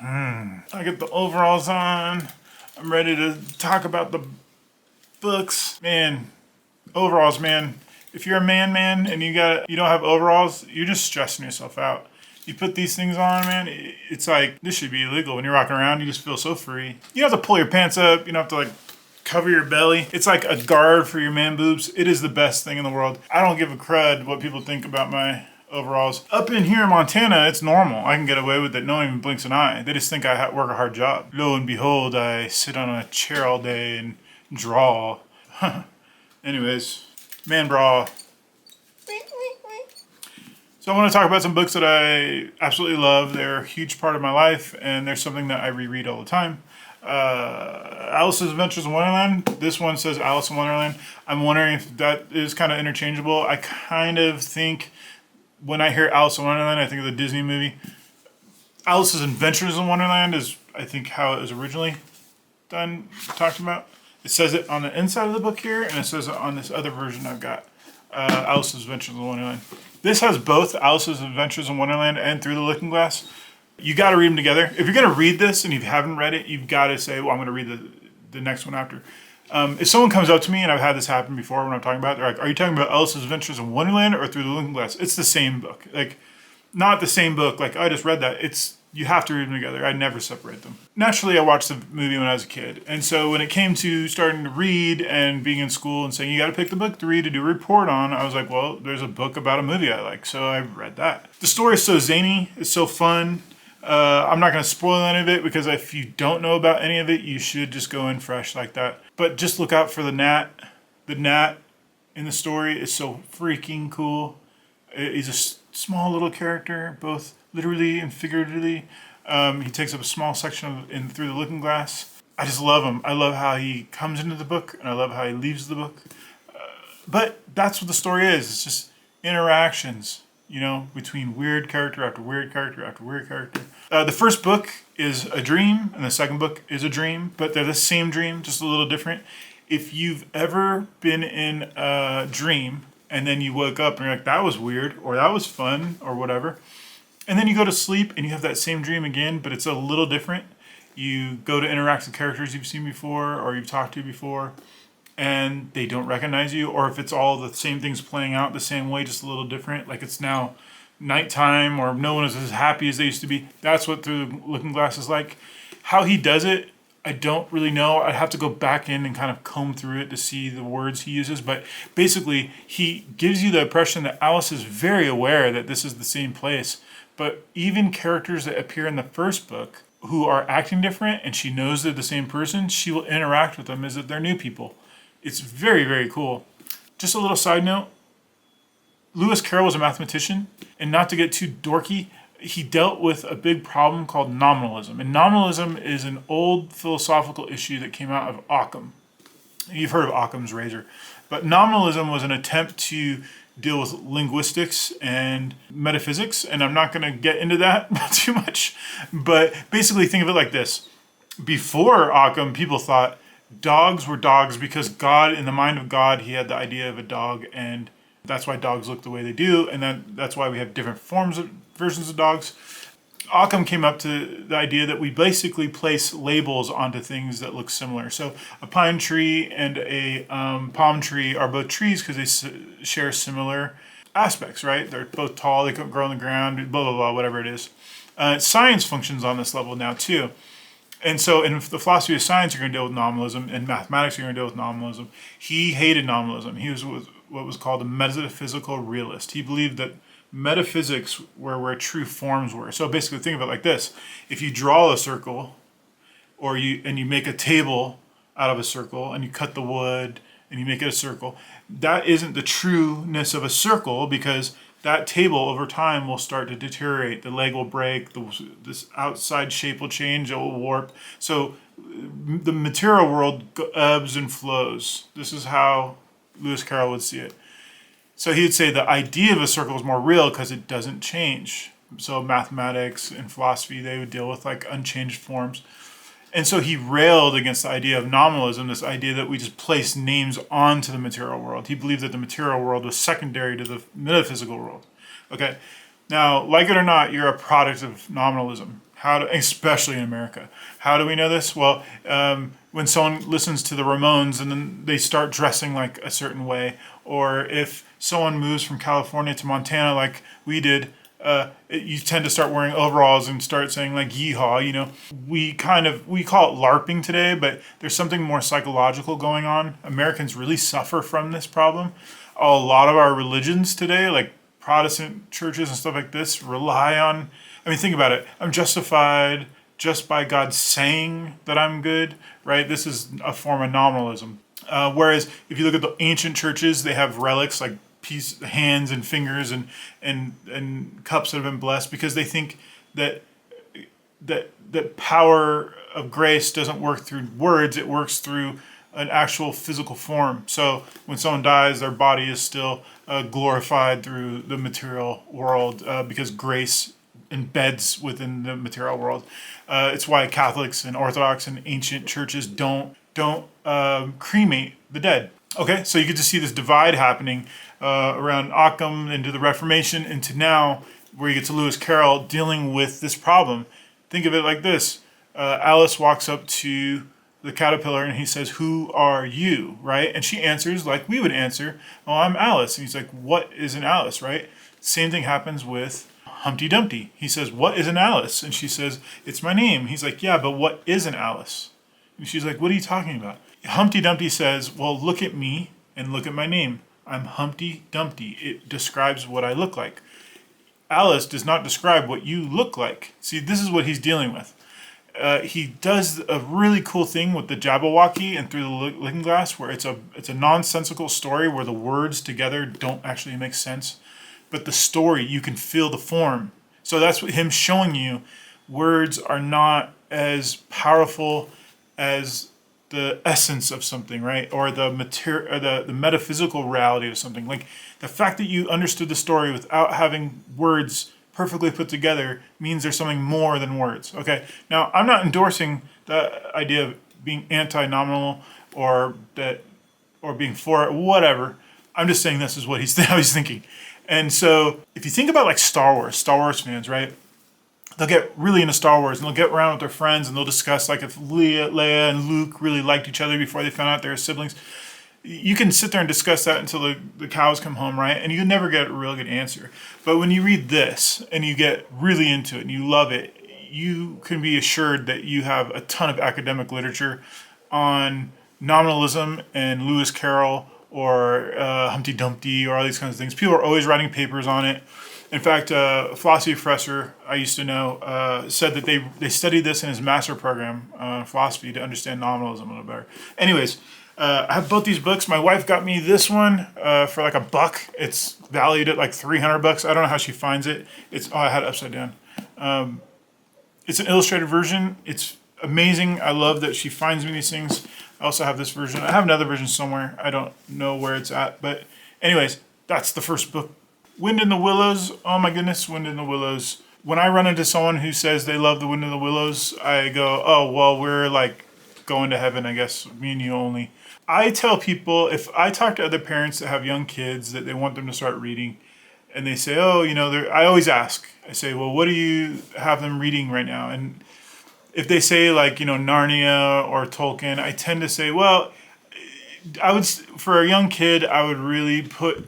I get the overalls on. I'm ready to talk about the books. Man, overalls, man. If you're a man, and you don't have overalls, you're just stressing yourself out. You put these things on, man, it's like, this should be illegal. When you're walking around, you just feel so free. You don't have to pull your pants up. You don't have to, like, cover your belly. It's like a guard for your man boobs. It is the best thing in the world. I don't give a crud what people think about my overalls. Up in here in Montana, it's normal. I can get away with it. No one even blinks an eye. They just think I work a hard job. Lo and behold, I sit on a chair all day and draw. Anyways, man bra. So I want to talk about some books that I absolutely love. They're a huge part of my life, and they're something that I reread all the time. Alice's Adventures in Wonderland. This one says Alice in Wonderland. I'm wondering if that is kind of interchangeable. I kind of think when I hear Alice in Wonderland, I think of the Disney movie. Alice's Adventures in Wonderland is, I think, how it was originally talked about. It says it on the inside of the book here, and it says it on this other version I've got. Alice's Adventures in Wonderland. This has both Alice's Adventures in Wonderland and Through the Looking Glass. You got to read them together. If you're going to read this and you haven't read it, you've got to say, well, I'm going to read the next one after. If someone comes up to me, and I've had this happen before when I'm talking about it, they're like, are you talking about Alice's Adventures in Wonderland or Through the Looking Glass? It's the same book. Like, not the same book. Like, I just read that. You have to read them together. I never separate them. Naturally, I watched the movie when I was a kid. And so when it came to starting to read and being in school and saying, you got to pick the book to read to do a report on, I was like, well, there's a book about a movie I like. So I read that. The story is so zany. It's so fun. I'm not going to spoil any of it because if you don't know about any of it, you should just go in fresh like that. But just look out for the gnat. The gnat in the story is so freaking cool. He's a small little character, both literally and figuratively. He takes up a small section Through the Looking Glass. I just love him. I love how he comes into the book, and I love how he leaves the book. But that's what the story is. It's just interactions, between weird character after weird character after weird character. The first book is a dream, and the second book is a dream, but they're the same dream, just a little different. If you've ever been in a dream, and then you woke up and you're like, that was weird, or that was fun, or whatever, and then you go to sleep and you have that same dream again, but it's a little different. You go to interact with characters you've seen before or you've talked to before, and they don't recognize you, or if it's all the same things playing out the same way, just a little different, like it's now nighttime or no one is as happy as they used to be. That's what Through the Looking Glass is like. How he does it, I don't really know. I'd have to go back in and kind of comb through it to see the words he uses. But basically, he gives you the impression that Alice is very aware that this is the same place. But even characters that appear in the first book who are acting different and she knows they're the same person, she will interact with them as if they're new people. It's very, very cool. Just a little side note. Lewis Carroll was a mathematician, and not to get too dorky, he dealt with a big problem called nominalism. And nominalism is an old philosophical issue that came out of Occam. You've heard of Occam's razor. But nominalism was an attempt to deal with linguistics and metaphysics, and I'm not going to get into that too much. But basically think of it like this. Before Occam, people thought dogs were dogs because God, in the mind of God, he had the idea of a dog, and that's why dogs look the way they do, and that's why we have different versions of dogs. Occam came up to the idea that we basically place labels onto things that look similar. So a pine tree and a palm tree are both trees because they share similar aspects, right? They're both tall, they can grow on the ground, blah, blah, blah, whatever it is. Science functions on this level now too. And so in the philosophy of science, you're going to deal with nominalism. In mathematics, you're going to deal with nominalism. He hated nominalism. He was what was called a metaphysical realist. He believed that metaphysics were where true forms were. So basically think of it like this. If you draw a circle or you make a table out of a circle and you cut the wood and you make it a circle, that isn't the trueness of a circle because that table over time will start to deteriorate. The leg will break, this outside shape will change, it will warp. So the material world ebbs and flows. This is how Lewis Carroll would see it. So he would say the idea of a circle is more real because it doesn't change. So mathematics and philosophy, they would deal with like unchanged forms. And so he railed against the idea of nominalism, this idea that we just place names onto the material world. He believed that the material world was secondary to the metaphysical world. Okay, Now, like it or not, you're a product of nominalism. Especially in America. How do we know this? Well, when someone listens to the Ramones and then they start dressing like a certain way, or if someone moves from California to Montana like we did, you tend to start wearing overalls and start saying like yeehaw. We call it LARPing today, but there's something more psychological going on. Americans really suffer from this problem. A lot of our religions today, like Protestant churches and stuff like this, rely on, think about it. I'm justified just by God saying that I'm good, right? This is a form of nominalism. Whereas if you look at the ancient churches, they have relics like hands and fingers and cups that have been blessed, because they think that power of grace doesn't work through words; it works through an actual physical form. So when someone dies, their body is still glorified through the material world, because grace embeds within the material world. It's why Catholics and Orthodox and ancient churches don't cremate the dead. Okay, so you get to see this divide happening around Occam into the Reformation into now, where you get to Lewis Carroll dealing with this problem. Think of it like this. Alice walks up to the caterpillar and he says, "Who are you?" Right? And she answers like we would answer, "Oh, I'm Alice." And he's like, "What is an Alice?" Right? Same thing happens with Humpty Dumpty. He says, "What is an Alice?" And she says, "It's my name." He's like, "Yeah, but what is an Alice?" And she's like, "What are you talking about?" Humpty Dumpty says, "Well, look at me and look at my name. I'm Humpty Dumpty. It describes what I look like. Alice does not describe what you look like." See, this is what he's dealing with. He does a really cool thing with the Jabberwocky and Through the Looking Glass, where it's a nonsensical story where the words together don't actually make sense. But the story, you can feel the form. So that's what him showing you. Words are not as powerful as the essence of something, right? Or the material, or the metaphysical reality of something. Like the fact that you understood the story without having words perfectly put together means there's something more than words. Okay. Now, I'm not endorsing the idea of being anti-nominal or being for it, whatever. I'm just saying this is what how he's thinking. And so if you think about like Star Wars fans, right? They'll get really into Star Wars and they'll get around with their friends and they'll discuss like if Leia and Luke really liked each other before they found out they were siblings. You can sit there and discuss that until the cows come home, right? And you never get a real good answer. But when you read this and you get really into it and you love it, you can be assured that you have a ton of academic literature on nominalism and Lewis Carroll or Humpty Dumpty or all these kinds of things. People are always writing papers on it. In fact, a philosophy professor I used to know said that they studied this in his master program on philosophy to understand nominalism a little better. Anyways, I have both these books. My wife got me this one for like $1. It's valued at like $300. I don't know how she finds it. I had it upside down. It's an illustrated version. It's amazing. I love that she finds me these things. I also have this version. I have another version somewhere. I don't know where it's at. But anyways, that's the first book. Wind in the Willows. Oh my goodness, Wind in the Willows. When I run into someone who says they love the Wind in the Willows, I go, oh, well, we're like going to heaven, I guess, me and you only. I tell people, if I talk to other parents that have young kids that they want them to start reading, and they say, oh, I always ask. I say, well, what do you have them reading right now? And if they say like, Narnia or Tolkien, I tend to say, well, for a young kid, I would really put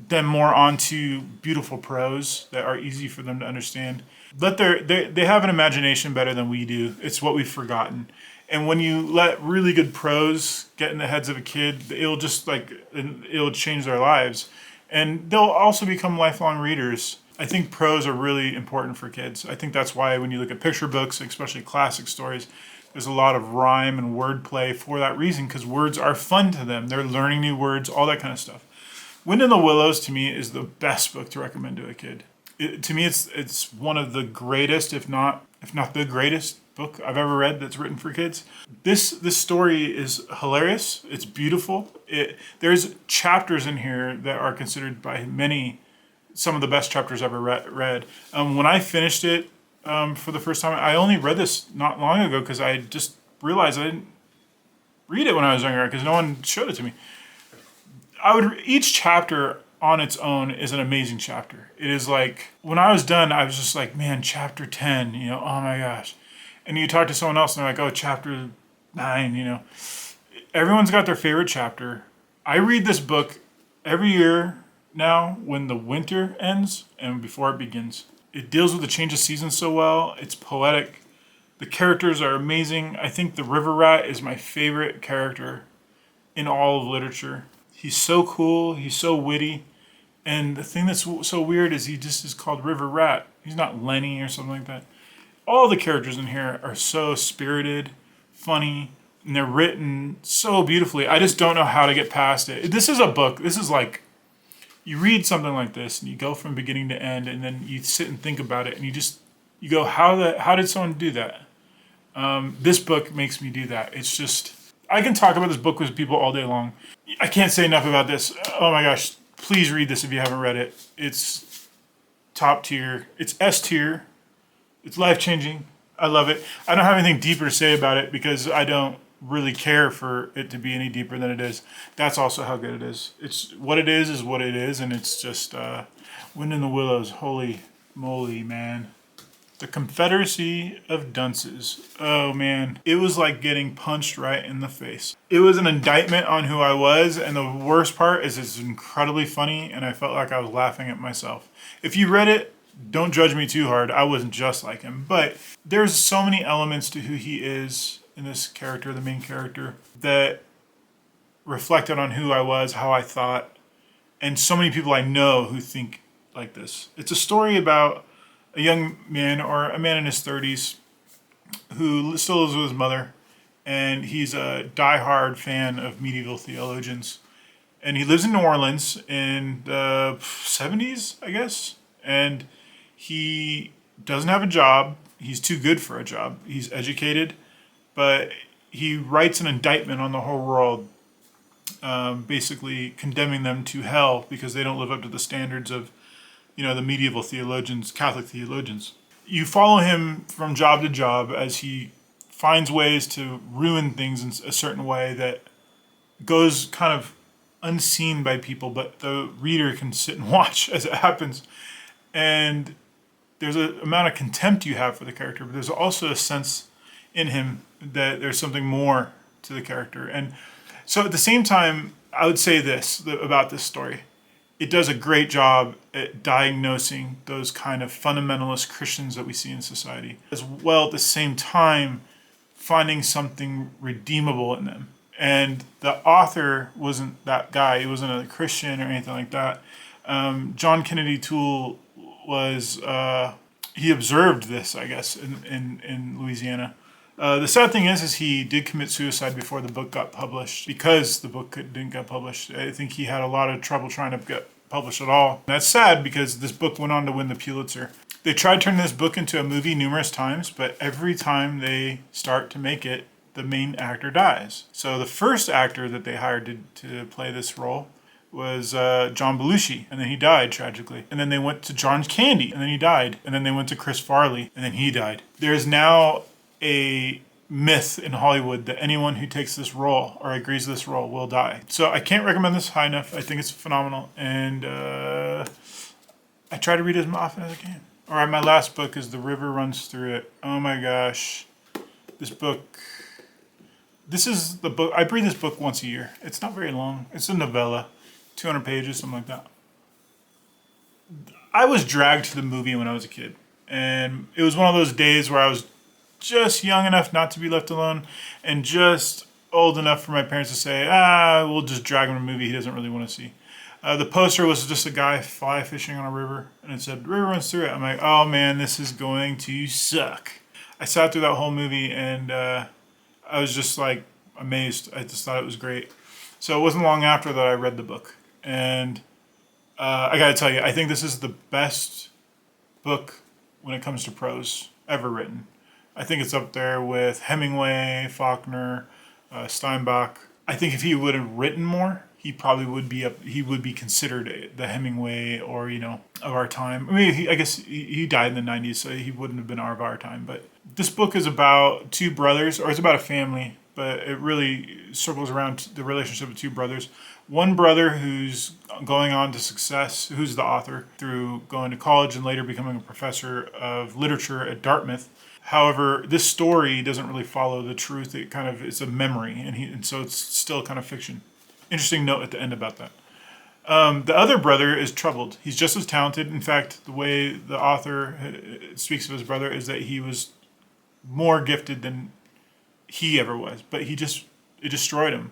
them more onto beautiful prose that are easy for them to understand. They have an imagination better than we do. It's what we've forgotten. And when you let really good prose get in the heads of a kid, it'll change their lives. And they'll also become lifelong readers. I think prose are really important for kids. I think that's why when you look at picture books, especially classic stories, there's a lot of rhyme and wordplay for that reason, because words are fun to them. They're learning new words, all that kind of stuff. Wind in the Willows, to me, is the best book to recommend to a kid. To me, it's one of the greatest, if not the greatest book I've ever read that's written for kids. This story is hilarious. It's beautiful. There's chapters in here that are considered by many some of the best chapters I've ever read. When I finished it for the first time, I only read this not long ago because I just realized I didn't read it when I was younger because no one showed it to me. Each chapter on its own is an amazing chapter. It is like, when I was done, I was just like, man, chapter 10, oh my gosh. And you talk to someone else and they're like, oh, chapter 9, Everyone's got their favorite chapter. I read this book every year now when the winter ends and before it begins. It deals with the change of seasons so well. It's poetic. The characters are amazing. I think the river rat is my favorite character in all of literature. He's so cool. He's so witty. And the thing that's so weird is he just is called River Rat. He's not Lenny or something like that. All the characters in here are so spirited, funny, and they're written so beautifully. I just don't know how to get past it. This is a book. This is like, you read something like this and you go from beginning to end and then you sit and think about it and you go, how did someone do that? This book makes me do that. It's just, I can talk about this book with people all day long. I can't say enough about this. Oh my gosh. Please read this if you haven't read it. It's top tier. It's S tier. It's life-changing. I love it. I don't have anything deeper to say about it because I don't really care for it to be any deeper than it is. That's also how good it is. It's what it is what it is, and it's just Wind in the Willows. Holy moly, man. The Confederacy of Dunces. Oh man, it was like getting punched right in the face. It was an indictment on who I was, and the worst part is it's incredibly funny, and I felt like I was laughing at myself. If you read it, don't judge me too hard. I wasn't just like him, but there's so many elements to who he is in this character, the main character, that reflected on who I was, how I thought, and so many people I know who think like this. It's a story about a young man, or a man in his 30s, who still lives with his mother, and he's a diehard fan of medieval theologians. And he lives in New Orleans in the 70s, I guess, and he doesn't have a job. He's too good for a job. He's educated, but he writes an indictment on the whole world, basically condemning them to hell because they don't live up to the standards of the medieval theologians, Catholic theologians. You follow him from job to job as he finds ways to ruin things in a certain way that goes kind of unseen by people, but the reader can sit and watch as it happens. And there's an amount of contempt you have for the character, but there's also a sense in him that there's something more to the character. And so at the same time, I would say this about this story. It does a great job at diagnosing those kind of fundamentalist Christians that we see in society, as well at the same time finding something redeemable in them. And the author wasn't that guy. He wasn't a Christian or anything like that. John Kennedy Toole was, he observed this, I guess, in Louisiana. The sad thing is he did commit suicide before the book got published, because the book didn't get published. I think he had a lot of trouble trying to get published at all. That's sad because this book went on to win the Pulitzer. They tried turning this book into a movie numerous times, but every time they start to make it, the main actor dies. So the first actor that they hired to play this role was John Belushi, and then he died tragically. And then they went to John Candy, and then he died. And then they went to Chris Farley, and then he died. There's now a myth in Hollywood that anyone who takes this role or agrees to this role will die. So I can't recommend this high enough. I think it's phenomenal, and I try to read as often as I can. All right, my last book is The River Runs Through It. Oh my gosh. This is the book. I read this book once a year. It's not very long. It's a novella, 200 pages, something like that. I was dragged to the movie when I was a kid, and it was one of those days where I was just young enough not to be left alone, and just old enough for my parents to say, we'll just drag him to a movie he doesn't really want to see. The poster was just a guy fly fishing on a river, and it said, "River runs through it." I'm like, oh man, this is going to suck. I sat through that whole movie, and I was just like amazed. I just thought it was great. So it wasn't long after that I read the book, and I gotta tell you, I think this is the best book when it comes to prose ever written. I think it's up there with Hemingway, Faulkner, Steinbach. I think if he would have written more, he probably would be considered the Hemingway or, of our time. I mean, I guess he died in the 90s, so he wouldn't have been of our time. But this book is about two brothers, or it's about a family, but it really circles around the relationship of two brothers. One brother who's going on to success, who's the author, through going to college and later becoming a professor of literature at Dartmouth. However, this story doesn't really follow the truth. It's a memory, and so it's still kind of fiction. Interesting note at the end about that. The other brother is troubled. He's just as talented. In fact, the way the author speaks of his brother is that he was more gifted than he ever was, but it destroyed him.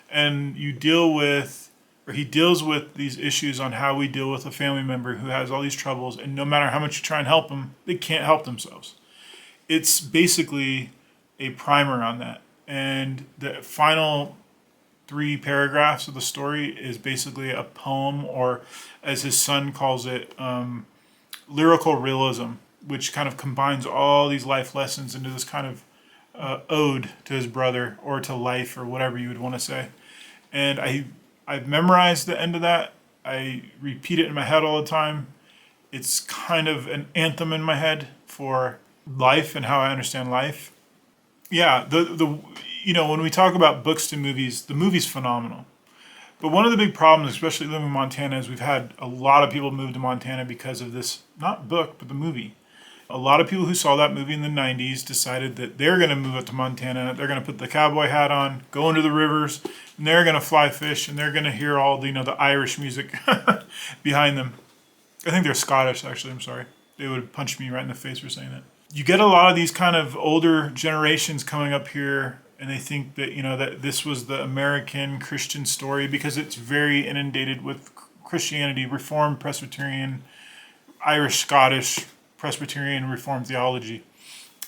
And he deals with these issues on how we deal with a family member who has all these troubles, and no matter how much you try and help them, they can't help themselves. It's basically a primer on that. And the final 3 paragraphs of the story is basically a poem, or as his son calls it, lyrical realism, which kind of combines all these life lessons into this kind of ode to his brother, or to life, or whatever you would want to say. And I've memorized the end of that. I repeat it in my head all the time. It's kind of an anthem in my head for life and how I understand life. Yeah, when we talk about books to movies, the movie's phenomenal. But one of the big problems, especially living in Montana, is we've had a lot of people move to Montana because of this, not book, but the movie. A lot of people who saw that movie in the 90s decided that they're going to move up to Montana. They're going to put the cowboy hat on, go into the rivers, and they're going to fly fish, and they're going to hear all the Irish music behind them. I think they're Scottish, actually. I'm sorry. They would have punched me right in the face for saying that. You get a lot of these kind of older generations coming up here, and they think that, that this was the American Christian story because it's very inundated with Christianity, Reformed, Presbyterian, Irish, Scottish, Presbyterian, Reformed theology.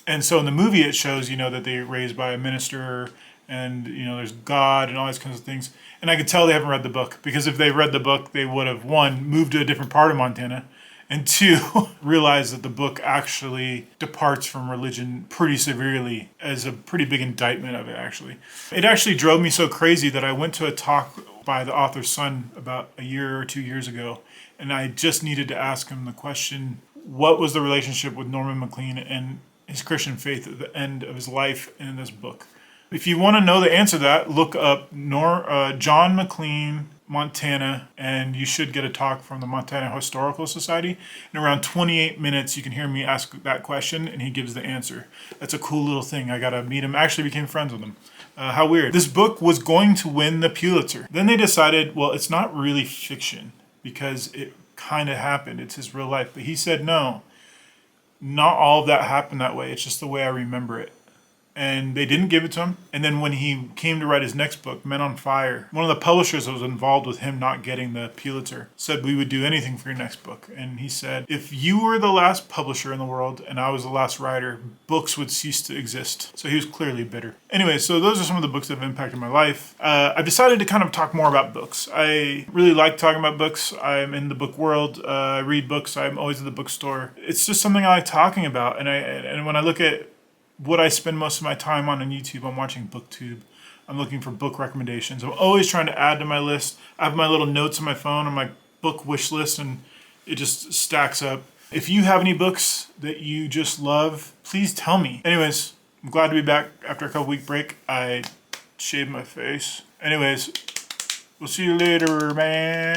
And so in the movie it shows, that they're raised by a minister and, there's God and all these kinds of things. And I could tell they haven't read the book, because if they read the book, they would have, 1, moved to a different part of Montana, and 2, realized that the book actually departs from religion pretty severely, as a pretty big indictment of it, actually. It actually drove me so crazy that I went to a talk by the author's son about a year or 2 years ago, and I just needed to ask him the question, what was the relationship with Norman MacLean and his Christian faith at the end of his life in this book? If you want to know the answer to that, look up John MacLean, Montana, and you should get a talk from the Montana Historical Society. In around 28 minutes, you can hear me ask that question, and he gives the answer. That's a cool little thing. I got to meet him. I actually became friends with him. How weird. This book was going to win the Pulitzer. Then they decided, well, it's not really fiction, because it kind of happened. It's his real life. But he said, no, not all of that happened that way. It's just the way I remember it. And they didn't give it to him. And then when he came to write his next book, Men on Fire, one of the publishers that was involved with him not getting the Pulitzer said, we would do anything for your next book. And he said, if you were the last publisher in the world and I was the last writer, books would cease to exist. So he was clearly bitter. Anyway, so those are some of the books that have impacted my life. I've decided to kind of talk more about books. I really like talking about books. I'm in the book world. I read books. I'm always at the bookstore. It's just something I like talking about. And when I look at what I spend most of my time on YouTube, I'm watching Booktube. I'm looking for book recommendations. I'm always trying to add to my list. I have my little notes on my phone on my book wish list, and it just stacks up. If you have any books that you just love, please tell me. Anyways, I'm glad to be back after a couple week break. I shaved my face. Anyways, we'll see you later, man.